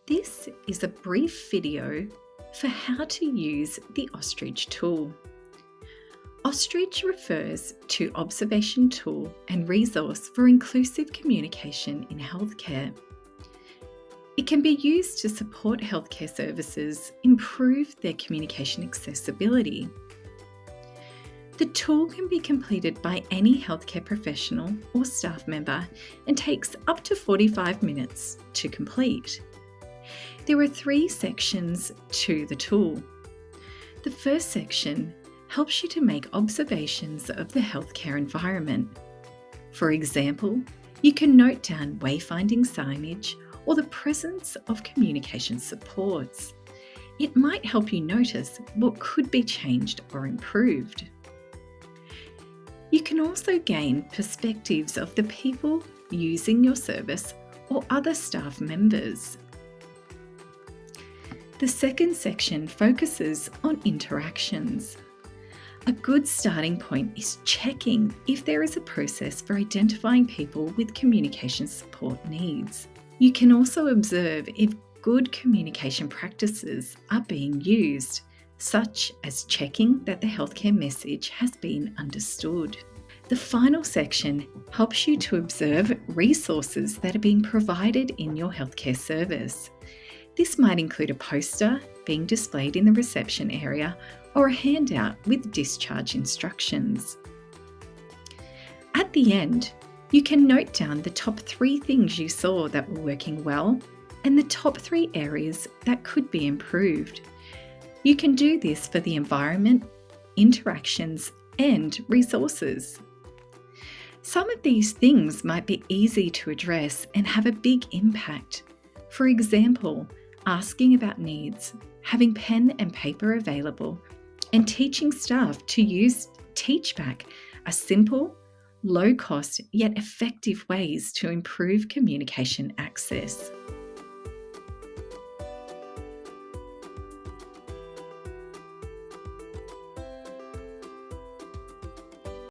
This is a brief video for how to use the OSTRICH tool. OSTRICH refers to observation tool and resource for inclusive communication in healthcare. It can be used to support healthcare services improve their communication accessibility. The tool can be completed by any healthcare professional or staff member and takes up to 45 minutes to complete. There are 3 sections to the tool. The first section helps you to make observations of the healthcare environment. For example, you can note down wayfinding signage or the presence of communication supports. It might help you notice what could be changed or improved. You can also gain perspectives of the people using your service or other staff members. The second section focuses on interactions. A good starting point is checking if there is a process for identifying people with communication support needs. You can also observe if good communication practices are being used, such as checking that the healthcare message has been understood. The final section helps you to observe resources that are being provided in your healthcare service. This might include a poster being displayed in the reception area or a handout with discharge instructions. At the end, you can note down the top 3 things you saw that were working well and the top 3 areas that could be improved. You can do this for the environment, interactions, and resources. Some of these things might be easy to address and have a big impact. For example, asking about needs, having pen and paper available, and teaching staff to use TeachBack are simple, low-cost yet effective ways to improve communication access.